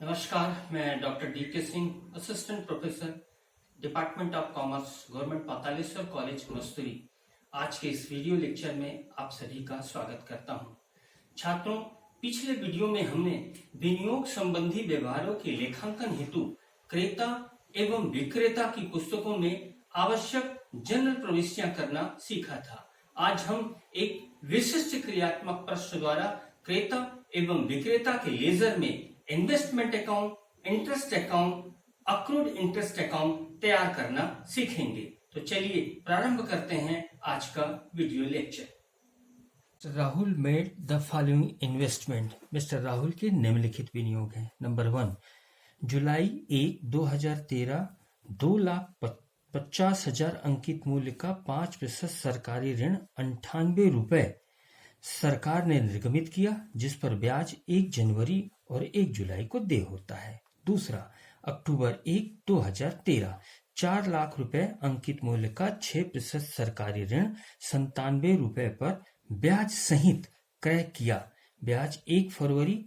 नमस्कार, मैं doctor DK. Singh, assistant professor, department of commerce, government Pataleshwar college Masturi. आज के इस वीडियो लेक्चर में आप सभी का स्वागत करता हूं। छात्रों, पिछले वीडियो में हमने विनियोग संबंधी व्यवहारों के लेखांकन हेतु क्रेता एवं विक्रेता की पुस्तकों में आवश्यक जनरल प्रविष्टियां करना सीखा था। आज हम एक विशिष्ट क्रियात्मक प्रश्न द्वारा क्रेता एवं विक्रेता के लेजर में investment account, interest account, accrued interest account तैयार करना सीखेंगे। तो चलिए प्रारंभ करते हैं आज का video lecture. Rahul made the following investment. Mister Rahul के निम्नलिखित विनियोग हैं। नंबर 1, जुलाई 1, 2013 2,50,000 अंकित मूल्य का 5% सरकारी ऋण 98 रुपए सरकार ने निर्गमित किया, जिस पर ब्याज 1 जनवरी और 1 जुलाई को देय होता है। दूसरा, अक्टूबर 1, 2013 4 लाख रुपए अंकित मूल्य का 6% सरकारी ऋण 97 रुपए पर ब्याज सहित क्रय किया, ब्याज 1 फरवरी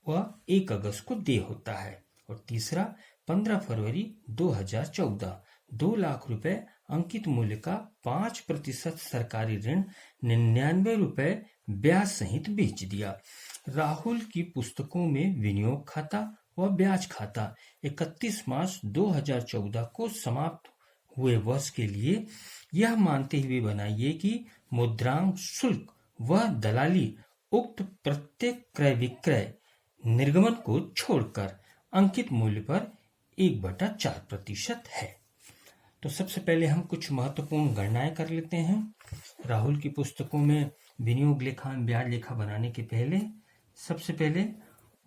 व 1 अगस्त को देय होता है। और तीसरा, 15 फरवरी 2014 2 लाख रुपए अंकित मूल्य का 5% सरकारी ऋण 99 रुपए ब्याज सहित बेच दिया। राहुल की पुस्तकों में विनियोग खाता व ब्याज खाता 31 मार्च 2014 को समाप्त हुए वर्ष के लिए यह मानते हुए बनाइए कि मुद्रांक शुल्क व दलाली उक्त प्रत्येक क्रय विक्रय निर्गमन को छोड़कर अंकित मूल्य पर 1/4% है। तो सबसे पहले हम कुछ महत्वपूर्ण गणनाएं कर लेते हैं। राहुल की पुस्तकों में विनियोग लेखा एवं ब्याज लेखा बनाने के पहले सबसे पहले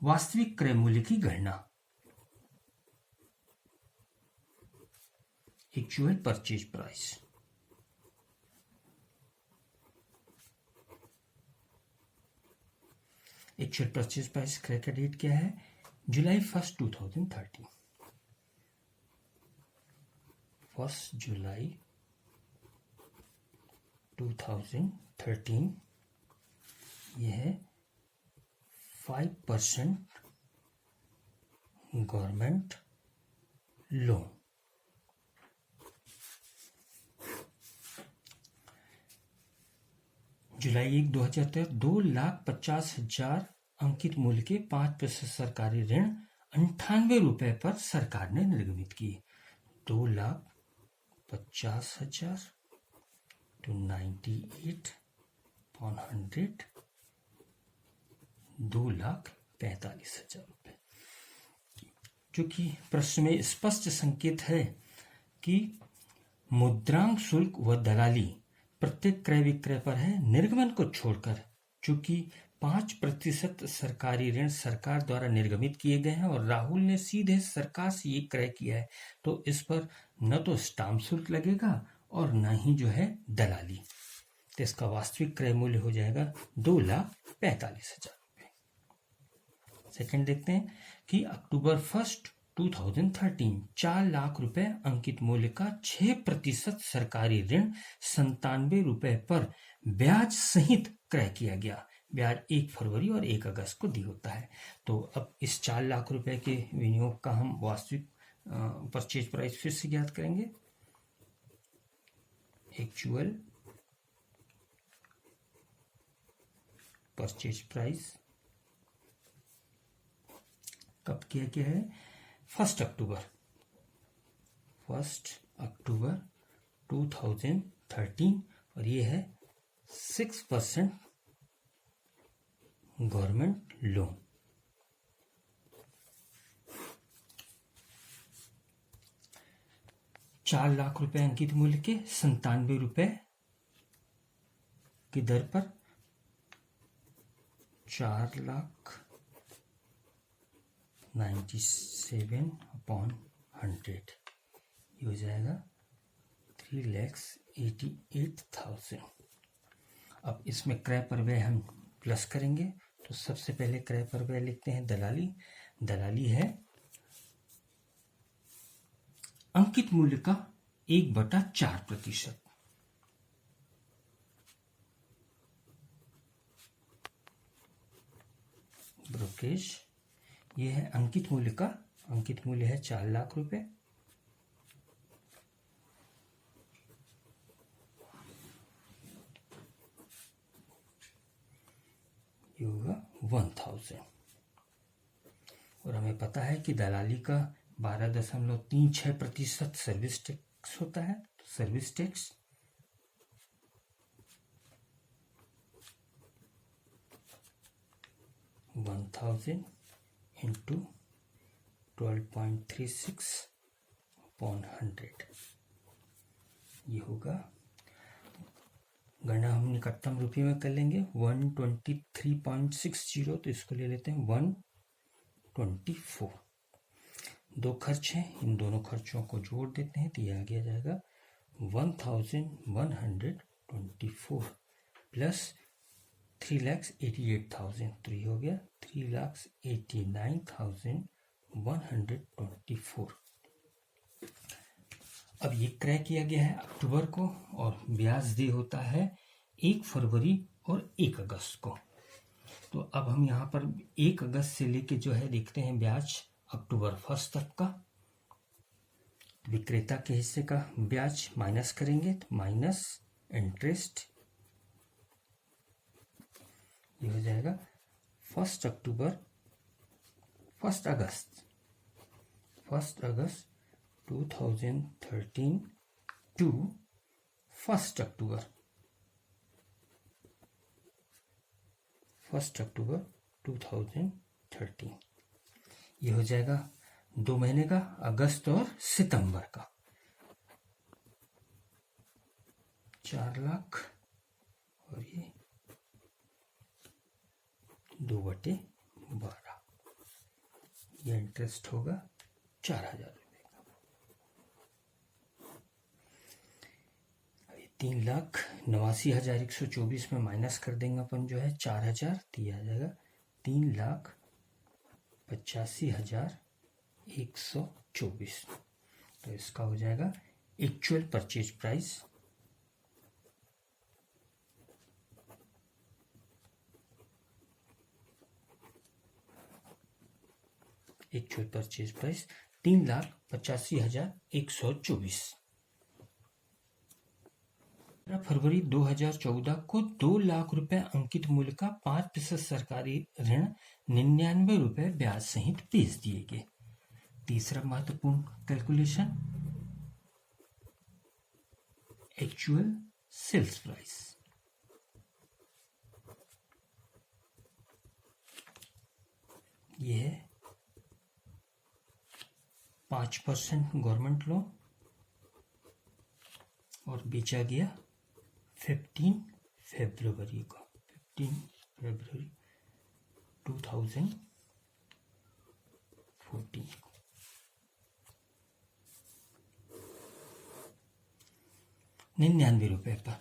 वास्तविक क्रय मूल्य की गणना, actual purchase price. Actual purchase price क्रय का डेट क्या है? जुलाई 1, 2013। 1 जुलाई 2013 यह है 5% गवर्नमेंट लोन। जुलाई 1, 2013 2,50,000 अंकित मूल्य के 5% सरकारी ऋण 98 रुपए पर सरकार ने निर्गमित किए। 2,50,000 to 98/100 2,45,000 रुपए, जो कि प्रश्न में स्पष्ट संकेत है कि मुद्रांक शुल्क व दलाली प्रत्येक क्रय विक्रय पर है, निर्गमन को छोड़कर, चूंकि 5% सरकारी ऋण सरकार द्वारा निर्गमित किए गए हैं और राहुल ने सीधे सरकार से ये क्रय किया है, तो इस पर न तो स्टाम्प शुल्क लगेगा और न ही जो है दलाली। तो इसका वास्तविक क्रय मूल्य हो जाएगा 2,45,000 रुपये। सेकंड देखते हैं कि अक्टूबर 1, 2013 4 लाख रुपए अंकित मूल्य का 6% सरकारी ऋण 97 रुपए पर ब्याज सहित क्रय किया गया, ब्याज 1 फरवरी और 1 अगस्त को दी होता है। तो अब इस 4 लाख रुपए के विनियोग का हम वास्तविक परचेज प्राइस फिर से ज्ञात करेंगे। एक्चुअल परचेज प्राइस कब किया गया है? 1 अक्टूबर 2013 और ये है 6% गवर्नमेंट लोन। ₹4 लाख अंकित मूल्य के 97 रुपए की दर पर 4,97/100 ये हो जाएगा 3,88,000। अब इसमें क्रय पर व्यय हम प्लस करेंगे, तो सबसे पहले क्रय पर व्यय लिखते हैं दलाली। दलाली है अंकित मूल्य का 1/4%। ब्रोकरेज ये है अंकित मूल्य का, अंकित मूल्य है 4 लाख रुपए। ये होगा 1000। और हमें पता है कि दलाली का 12.36% सर्विस टैक्स होता है। तो सर्विस टैक्स 1000 इंटू 12.36 अपॉन 100, ये होगा, गणना हम निकटतम रुपये में कर लेंगे, 123.60। तो इसको ले लेते हैं 124। दो खर्च हैं, इन दोनों खर्चों को जोड़ देते हैं तो ये आगे आ जाएगा 1124 प्लस 3,88,000। तो ये हो गया 3,89,124। अब ये क्रय किया गया है अक्टूबर को और ब्याज दे होता है 1 फरवरी और 1 अगस्त को। तो अब हम यहाँ पर 1 अगस्त से लेके जो है देखते हैं ब्याज अक्टूबर 1 तक का। विक्रेता के हिस्से का ब्याज माइनस करेंगे तो माइनस इंटरेस्ट, ये हो जाएगा 1 अगस्त 2013 टू 1 अक्टूबर 2013। ये हो जाएगा 2 महीने का, अगस्त और सितंबर का, 4 लाख और ये 2/12। ये इंटरेस्ट होगा 4,000 रुपये का। 3,89,124 में माइनस कर देंगे अपन जो है 4,000, तो ये आ जाएगा 3,85,124। तो इसका हो जाएगा actual purchase price actual purchase price 3,85,124। फरवरी 2014 को 2 लाख रुपए अंकित मूल्य का 5% सरकारी ऋण 99 रुपए ब्याज सहित भेज दिए गए। तीसरा महत्वपूर्ण कैलकुलेशन, एक्चुअल सेल्स प्राइस। ये है 5% गवर्नमेंट लोन और बेचा गया 15 फरवरी को, 15 फरवरी 2014 को। 99 रुपए पर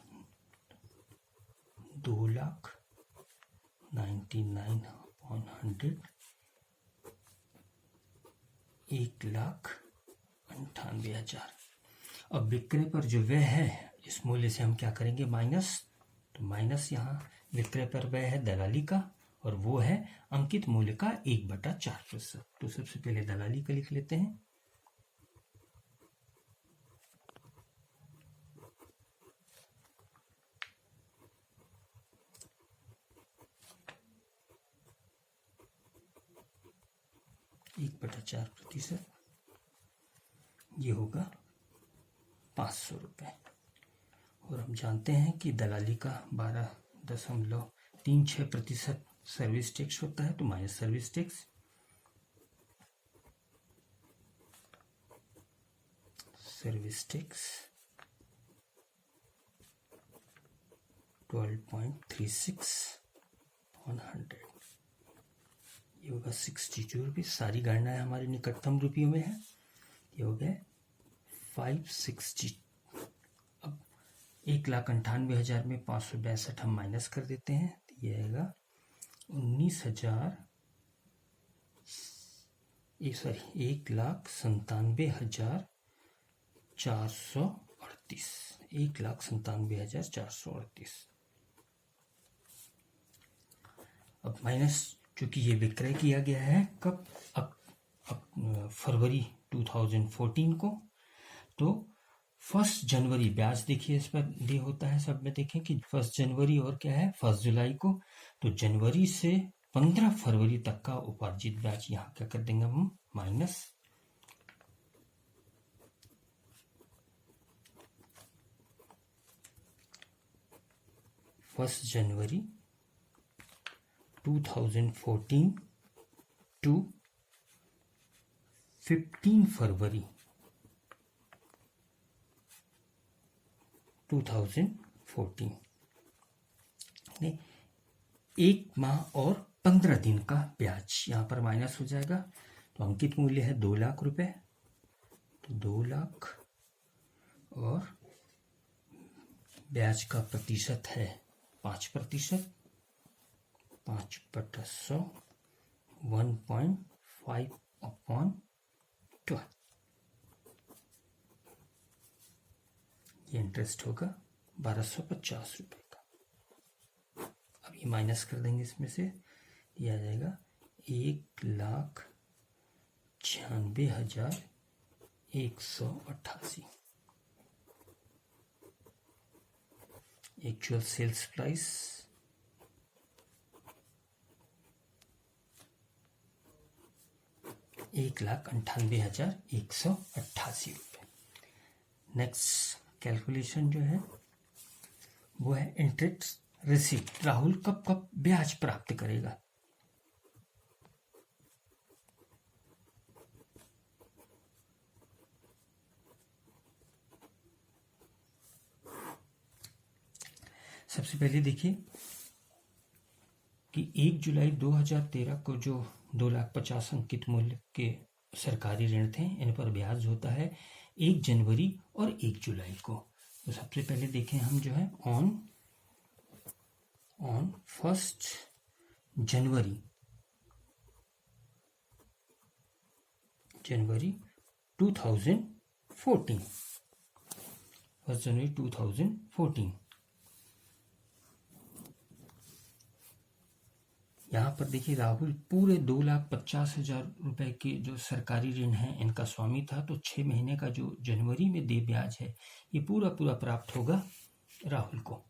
2,99,100, 1,98,000। अब विक्रय पर जो व्यय है इस मूल्य से हम क्या करेंगे माइनस, तो माइनस यहाँ विक्रय पर व्यय है दलाली का और वो है अंकित मूल्य का 1/4%। तो सबसे पहले दलाली का लिख लेते हैं। एक बटा 4%, ये होगा 500 रुपये। और हम जानते हैं कि दलाली का 12.36% सर्विस टैक्स होता है, तो minus service tax, service tax 12.36 on 100, ये होगा 62 रुपये। सारी गणनाएं हमारे निकटतम रुपयों में है। ये हो गए 560। अब 1,98,000 में 562 हम माइनस कर देते हैं, तो ये आएगा 1,97,438। 1,97,438। अब माइनस क्योंकि ये विक्रय किया गया है कब, फरवरी 2014 को। तो 1 जनवरी ब्याज देखिए इस पर दे होता है, सब में देखें कि 1 जनवरी और क्या है 1 जुलाई को। तो जनवरी से 15 फरवरी तक का उपार्जित ब्याज यहाँ क्या कर देंगे हम, माइनस। फर्स्ट जनवरी 2014 टू 15 फरवरी 2014, एक माह और 15 दिन का ब्याज यहाँ पर माइनस हो जाएगा। तो अंकित मूल्य है 2 लाख रुपए, तो 2 लाख और ब्याज का प्रतिशत है 5%, 5/100, 1.5/12। ये इंटरेस्ट होगा 1250 रुपए का। अब ये माइनस कर देंगे, इसमें से ये आ जाएगा 1,96,188। एक्चुअल सेल्स प्राइस 1,98,188 रुपये। नेक्स्ट कैलकुलेशन जो है वो है इंटरेस्ट रिसीप्ट। राहुल कब कब ब्याज प्राप्त करेगा। सबसे पहले देखिए कि 1 जुलाई 2013 को जो 2,50,000 अंकित मूल्य के सरकारी ऋण थे, इन पर ब्याज होता है 1 जनवरी और 1 जुलाई को। तो सबसे पहले देखें हम जो है ऑन 1 जनवरी 2014, 1 जनवरी 2014। यहाँ पर देखिए राहुल पूरे 2,50,000 रुपए के जो सरकारी ऋण हैं इनका स्वामी था। तो 6 महीने का जो जनवरी में दे ब्याज है ये पूरा पूरा प्राप्त होगा राहुल को।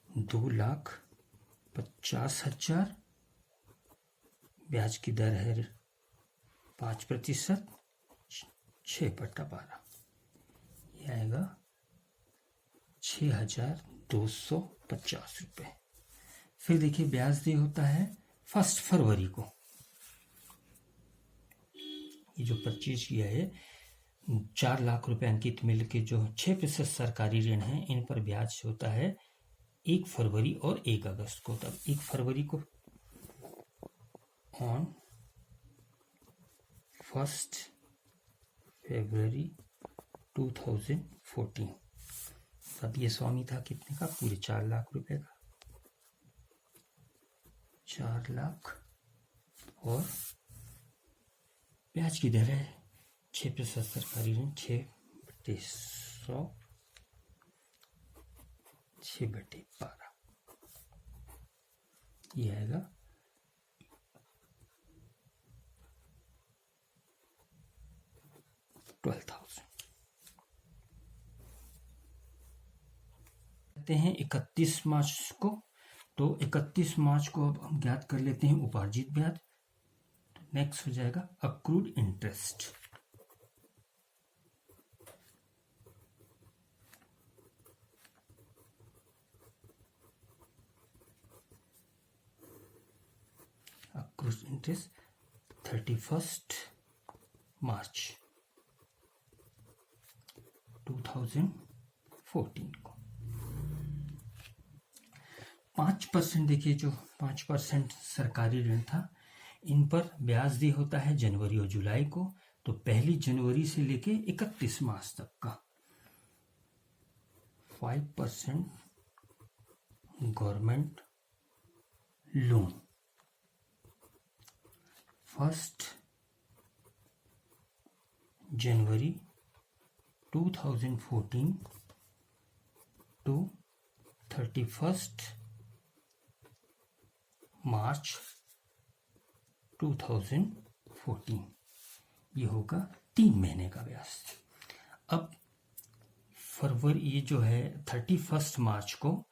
2,50,000, ब्याज की दर है 5%, 6/12, ये आएगा 6,250 रुपये। फिर देखिए ब्याज दे होता है 1 फरवरी को। ये जो परचेज किया है 4 लाख रुपए अंकित मिल के जो 6% सरकारी ऋण है इन पर ब्याज होता है 1 फरवरी और 1 अगस्त को। तब 1 फरवरी को ऑन 1 फरवरी 2014। अब ये स्वामी था कितने का, पूरे 4 लाख रुपए का, 4 लाख और ब्याज की दर है 6% सरकारी ऋण, 6/100, 6/12, ये आएगा 12,000। हैं 31 मार्च को। तो 31 मार्च को अब हम ज्ञात कर लेते हैं उपार्जित ब्याज। तो नेक्स्ट हो जाएगा अक्रूड इंटरेस्ट। अक्रूड इंटरेस्ट 31 मार्च 2014 को 5%। देखिए जो 5% सरकारी ऋण था इन पर ब्याज दे होता है जनवरी और जुलाई को। तो 1 जनवरी से लेके 31 मार्च तक का 5% गवर्नमेंट लोन 1 जनवरी 2014 टू 31 मार्च 2014, ये होगा 3 महीने का ब्याज। अब फरवरी, ये जो है 31 मार्च को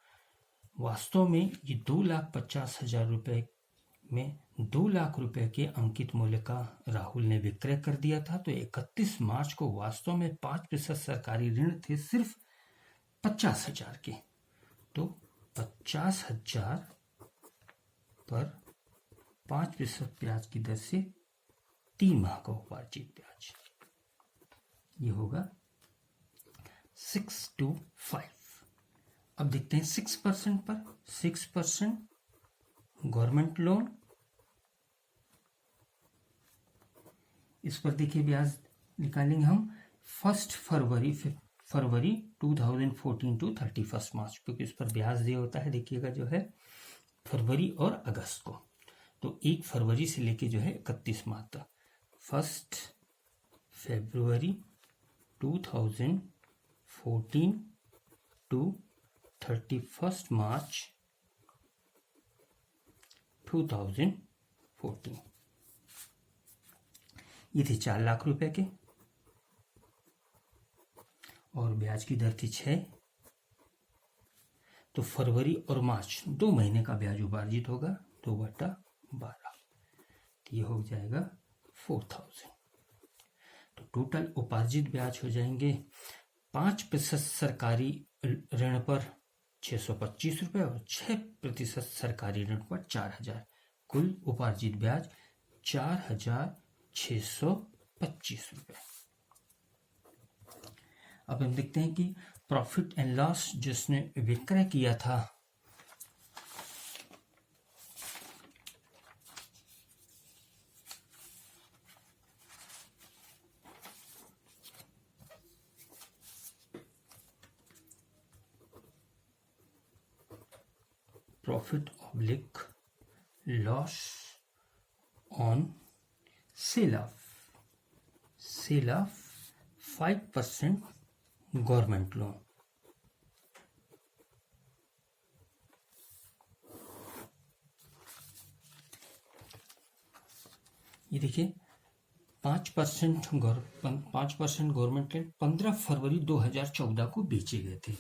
वास्तव में ये 2,50,000 रुपये में 2 लाख रुपए के अंकित मूल्य का राहुल ने विक्रय कर दिया था। तो 31 मार्च को वास्तव में 5% सरकारी ऋण थे सिर्फ 50,000 के। तो 50,000 पर 5% ब्याज की दर से 3 माह का उपार्जित ब्याज, ये होगा 625। अब देखते हैं 6% पर 6% गवर्नमेंट लोन, इस पर देखिए ब्याज निकालेंगे हम 1 फरवरी 2014 टू 31 मार्च, क्योंकि इस पर ब्याज दिया होता है। देखिएगा जो है फरवरी और अगस्त को, तो 1 फरवरी से लेके जो है 31 मार्च तक। 1 फरवरी 2014 टू 31 मार्च 2014, ये थे 4 लाख रुपए के और ब्याज की दर थी 6। तो फरवरी और मार्च 2 महीने का ब्याज उपार्जित होगा 2/12, तो ये हो जाएगा 4,000। तो टोटल उपार्जित ब्याज हो जाएंगे 5% सरकारी ऋण पर 625 रुपये और 6% सरकारी ऋण पर 4,000, कुल उपार्जित ब्याज 4,625 रुपये। अब हम देखते हैं कि प्रॉफिट एंड लॉस जिसने विक्रय किया था, profit oblique loss on sale of 5% government loan. ये देखिए 5% गवर्नमेंट लोन 15 फरवरी 2014 को बेचे गए थे।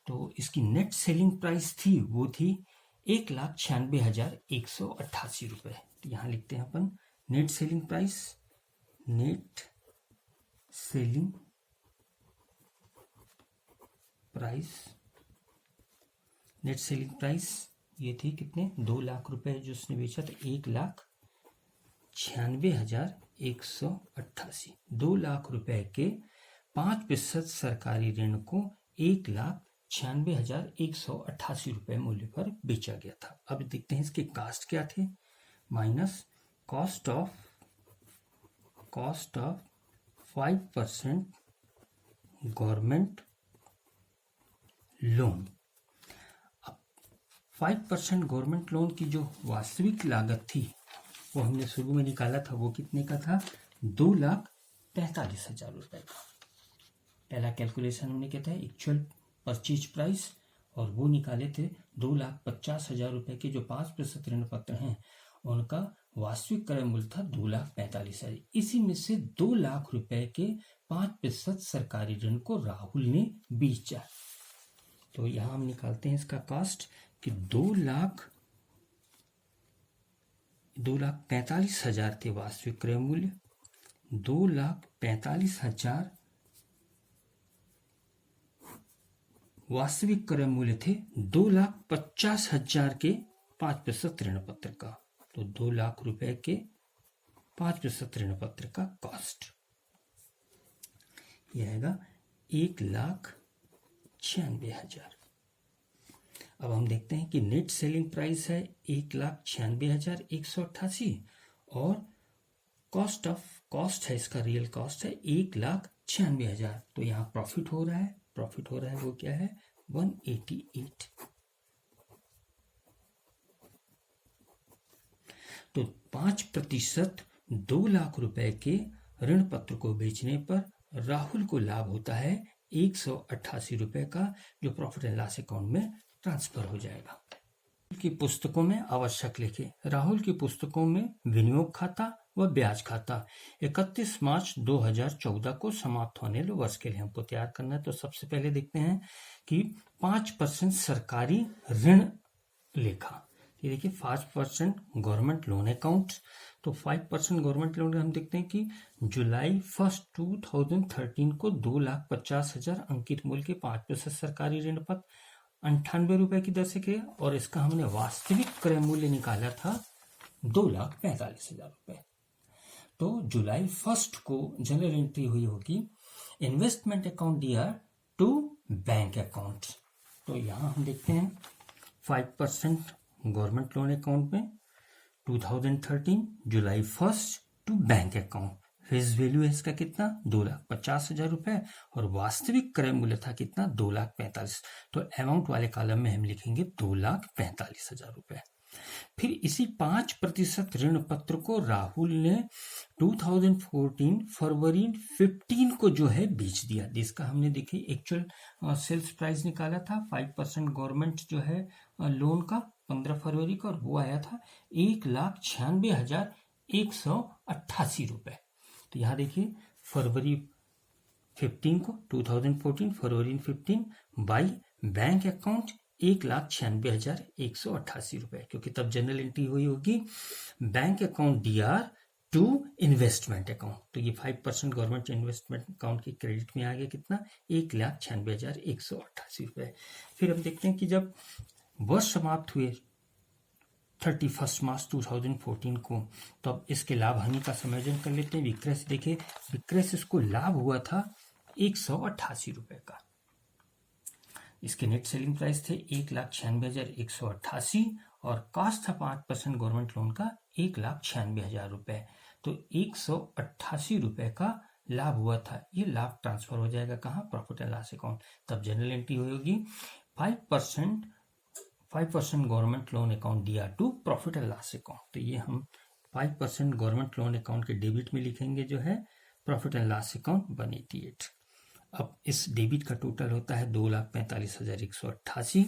तो इसकी नेट सेलिंग प्राइस थी, वो थी 1,96,188 रुपये। तो यहाँ लिखते हैं अपन नेट सेलिंग प्राइस ये थी कितने, 2 लाख रुपए जो उसने बेचा था, 1,96,188। 2 लाख रुपए के 5% सरकारी ऋण को 1,96,188 रुपए मूल्य पर बेचा गया था। अब देखते हैं इसके कास्ट क्या थे, minus cost of 5% government loan. 5% government loan की जो वास्तविक लागत थी वो हमने शुरू में निकाला था, वो कितने का था, 2,45,000 रुपए का। पहला कैलकुलेशन हमने किया था एक्चुअल परचेज प्राइस, और वो निकाले थे 2,50,000 रुपए के जो 5% ऋण पत्र हैं उनका वास्तविक क्रय मूल्य था 2,45,000। इसी में से 2 लाख रुपए के 5% सरकारी ऋण को राहुल ने बेचा। तो यहां हम निकालते हैं इसका कॉस्ट कि 2,45,000 थे वास्तविक क्रय मूल्य, 2,45,000 वास्तविक क्रय मूल्य थे 2,50,000 के 5% ऋण पत्र का। तो 2 लाख रुपए के 5% ऋण पत्र का कॉस्ट यह आएगा 1,96,000। अब हम देखते हैं कि नेट सेलिंग प्राइस है 1,96,188 और कॉस्ट है, इसका रियल कॉस्ट है 1,96,000। तो यहाँ प्रॉफिट हो रहा है वो क्या है, 188। तो 5% 2 लाख रुपए के ऋण पत्र को बेचने पर राहुल को लाभ होता है 188 रुपए का, जो प्रॉफिट एंड लॉस अकाउंट में ट्रांसफर हो जाएगा। की पुस्तकों में आवश्यक लिखे। राहुल की पुस्तकों में विनियोग खाता व ब्याज खाता 31 मार्च 2014 को समाप्त होने वाले वर्ष के लिए हमको तैयार करना है। तो सबसे पहले देखते हैं कि 5% सरकारी ऋण लेखा। ये देखिए 5% गवर्नमेंट लोन अकाउंट। तो 5% गवर्नमेंट लोन हम देखते हैं कि जुलाई 1 2013 को 2,50,000 अंकित मूल्य के 5% सरकारी ऋण पत्र 98 रुपए की दर से किया और इसका हमने वास्तविक क्रय मूल्य निकाला था 2,45,000 रुपए। तो जुलाई 1 को जनरल एंट्री हुई होगी इन्वेस्टमेंट अकाउंट दिया टू बैंक अकाउंट। तो यहां हम देखते हैं 5% गवर्नमेंट लोन अकाउंट में 2013 जुलाई 1 to bank account. Face value है इसका कितना 2,50,000 रुपए और वास्तविक क्रय मूल्य था कितना 2,45,000। तो अमाउंट वाले कॉलम में हम लिखेंगे 2,45,000 रुपए। फिर इसी 5% ऋण पत्र को राहुल ने 2014 फरवरी 15 को जो है बेच दिया। जिसका हमने देखी एक्चुअल सेल्स प्राइस निकाला था 5% गवर्नमेंट जो है लोन का 15 फरवरी को और वो आया था 1,96,188 रुपए। तो यहाँ देखिए फरवरी 15 को 2014 फरवरी 15 बाई बैंक अकाउंट 1,96,188 रुपए, क्योंकि तब जनरल एंट्री हुई होगी bank account DR to investment account. तो ये 5% गवर्नमेंट इन्वेस्टमेंट अकाउंट के क्रेडिट में आ गया कितना 1,96,188 रुपए। फिर हम देखते हैं कि जब वर्ष समाप्त हुए 31 मार्च 2014 को, तो अब इसके लाभ हानि का समायोजन कर लेते हैं। विक्रय से देखें, विक्रय से इसको लाभ हुआ था 188 रुपए का। इसके नेट सेलिंग प्राइस थे 1,96,188 और कॉस्ट था 5% गवर्नमेंट लोन का 1,96,000 रुपए। तो 188 रुपए का लाभ हुआ था। ये लाभ ट्रांसफर हो जाएगा कहाँ प्रॉफिट एंड लॉस अकाउंट। तब जनरल एंट्री होगी 5% गवर्नमेंट लोन अकाउंट दिया to profit and loss account. तो ये हम 5% गवर्नमेंट लोन अकाउंट के डेबिट में लिखेंगे जो है प्रॉफिट एंड लॉस अकाउंट 188। अब इस डेबिट का टोटल होता है 2,45,188।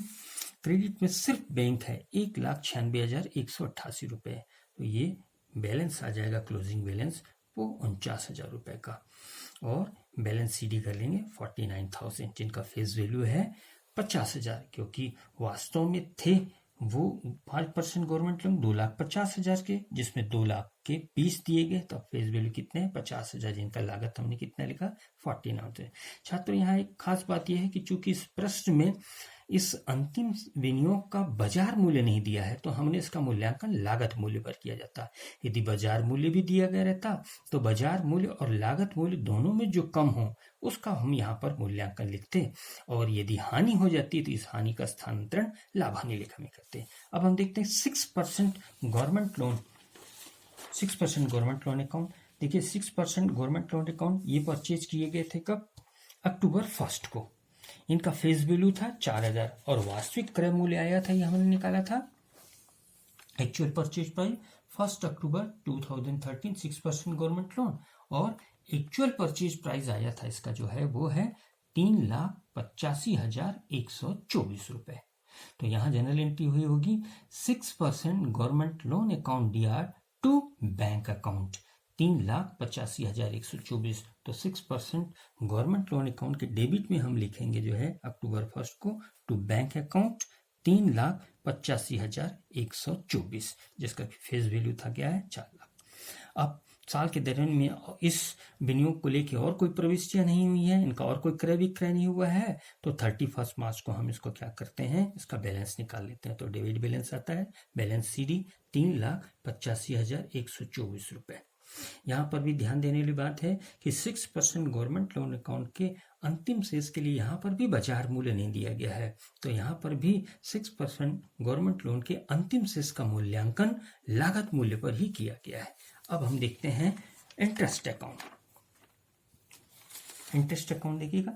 क्रेडिट में सिर्फ बैंक है 1,96,188 रुपए। तो ये बैलेंस आ जाएगा क्लोजिंग बैलेंस वो 49,000 रुपए का। और बैलेंस सीडी कर लेंगे 49,000 जिनका फेस वैल्यू है 50,000, क्योंकि वास्तव में थे वो 5% गवर्नमेंट लोन 2,50,000 के, जिसमें 2 लाख के 20 दिए गए। तो फेस वैल्यू कितने हैं 50,000, जिनका लागत हमने कितना लिखा 49,000। छात्रों यहाँ एक खास बात यह है कि चूंकि इस प्रश्न में इस अंतिम विनियोग का बाजार मूल्य नहीं दिया है, तो हमने इसका मूल्यांकन लागत मूल्य पर किया जाता। यदि बाजार मूल्य भी दिया गया रहता तो बाजार मूल्य और लागत मूल्य दोनों में जो कम हो उसका हम यहाँ पर मूल्यांकन लिखते, और यदि हानि हो जाती तो इस हानि का स्थानांतरण लाभ हानि लेखा में करते। अब हम देखते हैं 6% government loan, 6% government loan account. देखिए 6% गवर्नमेंट लोन अकाउंट ये परचेज किए गए थे कब अक्टूबर 1 को। इनका फेस वैल्यू था 4,000 और वास्तविक क्रय मूल्य आया था, ये हमने निकाला था एक्चुअल परचेज प्राइस 1 अक्टूबर 2013 6% गवर्नमेंट लोन, और एक्चुअल परचेज प्राइस आया था इसका जो है वो है 3,85,124 रुपए। तो यहाँ जनरल एंट्री हुई होगी 6% government loan account DR to bank account 3,85,124। तो 6% गवर्नमेंट लोन अकाउंट के डेबिट में हम लिखेंगे जो है अक्टूबर 1 को टू बैंक अकाउंट 3,85,124, जिसका फेस वैल्यू था क्या है 4 लाख। अब साल के दौरान में इस विनियोग को लेकर और कोई प्रविष्टियां नहीं हुई है, इनका और कोई क्रय विक्रय नहीं हुआ है, तो 31 मार्च को हम इसको क्या करते हैं इसका बैलेंस निकाल लेते हैं। तो डेबिट बैलेंस आता है बैलेंस सीडी 3,85,124 रुपए। यहाँ पर भी ध्यान देने वाली बात है कि 6% गवर्नमेंट लोन अकाउंट के अंतिम शेष के लिए यहाँ पर भी बाजार मूल्य नहीं दिया गया है, तो यहाँ पर भी 6% गवर्नमेंट लोन के अंतिम शेष का मूल्यांकन लागत मूल्य पर ही किया गया है। अब हम देखते हैं इंटरेस्ट अकाउंट। इंटरेस्ट अकाउंट देखिएगा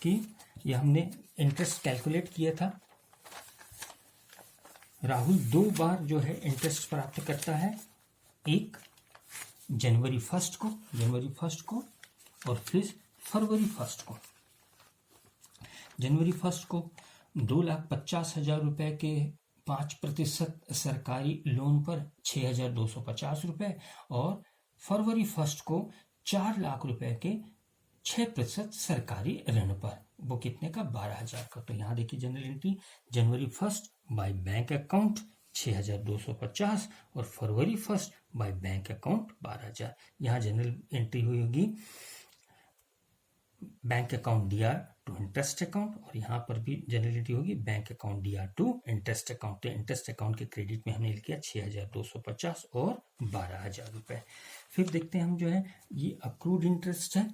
कि यह हमने इंटरेस्ट कैलकुलेट किया था। राहुल 2 बार जो है इंटरेस्ट प्राप्त करता है, एक जनवरी 1 को और फिर फरवरी 1 को। जनवरी 1 को 2,50,000 रुपए के 5% सरकारी लोन पर 6,250 रुपए और फरवरी 1 को 4 लाख रुपए के 6% सरकारी ऋण पर, वो कितने का, 12,000 का। तो यहाँ देखिए general entry January 1 by bank account 6,250 और फरवरी 1 बाय बैंक अकाउंट 12,000। यहाँ जनरल एंट्री हुई होगी bank account DR to interest account और यहाँ पर भी जनरल एंट्री होगी bank account DR to interest account. तो इंटरेस्ट अकाउंट के क्रेडिट में हमने लिखा 6,250 और 12,000 रुपए। फिर देखते हैं हम जो है ये अक्रूड इंटरेस्ट है।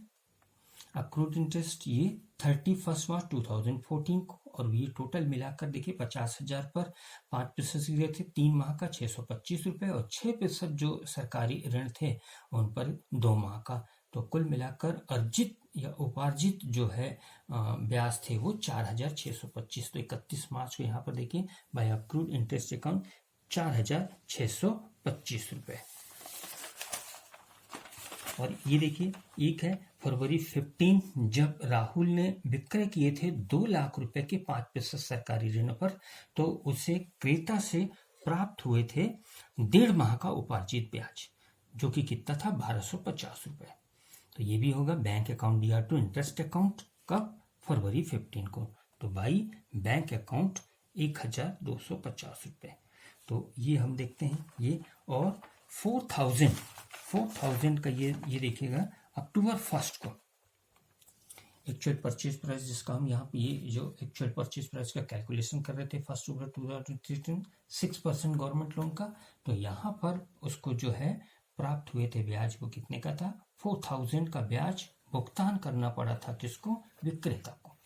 अक्रूड इंटरेस्ट ये 31 मार्च 2014 को और ये टोटल मिलाकर देखिए 50,000 पर 5% थे 3 माह का 625 रुपए और 6% जो सरकारी ऋण थे उन पर 2 माह का। तो कुल मिलाकर अर्जित या उपार्जित जो है ब्याज थे वो 4,625। तो 31 मार्च को यहाँ पर देखिए बाय अक्रूड इंटरेस्ट अकाउंट 4,625 रुपए। और ये देखिए एक है फरवरी 15 जब राहुल ने विक्रय किए थे 2 लाख रुपए के 5% सरकारी ऋण पर, तो उसे क्रेता से प्राप्त हुए थे 1.5 माह का उपार्जित ब्याज जो कि कितना था 1,250 रुपए। तो ये भी होगा bank account DR to interest account कब, फरवरी 15 को। तो बाई बैंक अकाउंट 1,250 रुपए। तो ये हम देखते हैं ये। और 4,000 का ये देखिएगा अक्टूबर 1 को एक्चुअल परचेज प्राइस, जिसका हम यहाँ पे ये जो एक्चुअल परचेज प्राइस का कैलकुलेशन कर रहे थे 1 अक्टूबर 2013 6% गवर्नमेंट लोन का। तो यहाँ पर उसको जो है प्राप्त हुए थे ब्याज, वो कितने का था 4,000 का ब्याज भुगतान करना पड़ा था किसको, विक्रेता को।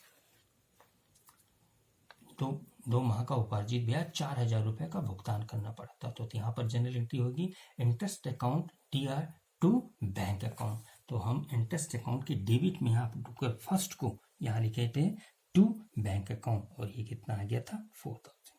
तो 2 माह का उपार्जित ब्याज 4,000 रुपए का भुगतान करना पड़ा था। तो यहाँ पर जनरल एंट्री होगी interest account DR to bank account. तो हम इंटरेस्ट अकाउंट के डेबिट में यहाँ पर 1 को यहाँ लिखे थे टू बैंक अकाउंट और ये कितना आ गया था 4,000।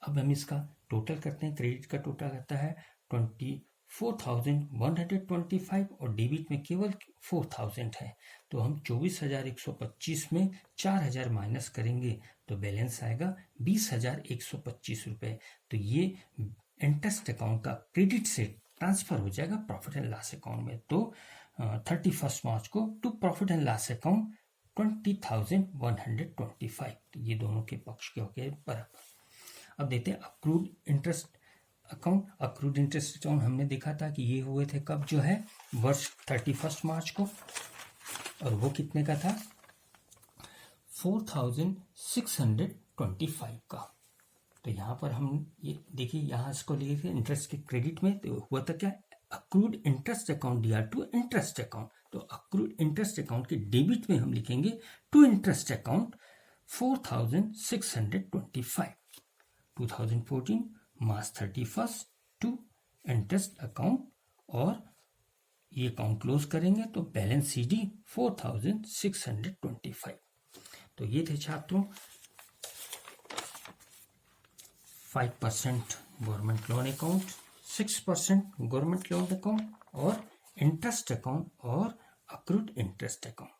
अब हम इसका टोटल करते हैं। क्रेडिट का टोटल आता है 24,125 और डेबिट में केवल 4,000 है। तो हम 24,125 में 4,000 माइनस करेंगे तो बैलेंस आएगा 20,125 रुपए। तो ये इंटरेस्ट अकाउंट का क्रेडिट से ट्रांसफर हो जाएगा प्रॉफिट एंड लॉस अकाउंट में। तो 31 मार्च को to profit and loss account 20,125। तो ये दोनों के पक्ष के हो गए बराबर। अब देखते हैं accrued interest account. Accrued interest account हमने देखा था कि ये हुए थे कब, जो है वर्ष 31 मार्च को, और वो कितने का था 4,625 का। तो यहाँ पर हम ये देखिए यहाँ इसको लिखे थे इंटरेस्ट के क्रेडिट में, तो हुआ था क्या accrued interest account DR to interest account. तो अक्रूड इंटरेस्ट अकाउंट के डेबिट में हम लिखेंगे टू इंटरेस्ट अकाउंट 4,625 2014 मार्च 31 टू इंटरेस्ट अकाउंट, और ये अकाउंट क्लोज करेंगे तो बैलेंस CD 4,625। तो ये थे छात्रों 5% government loan account, 6% government loan account और इंटरेस्ट अकाउंट और अक्रूड इंटरेस्ट अकाउंट।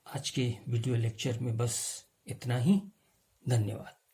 आज के वीडियो लेक्चर में बस इतना ही। धन्यवाद।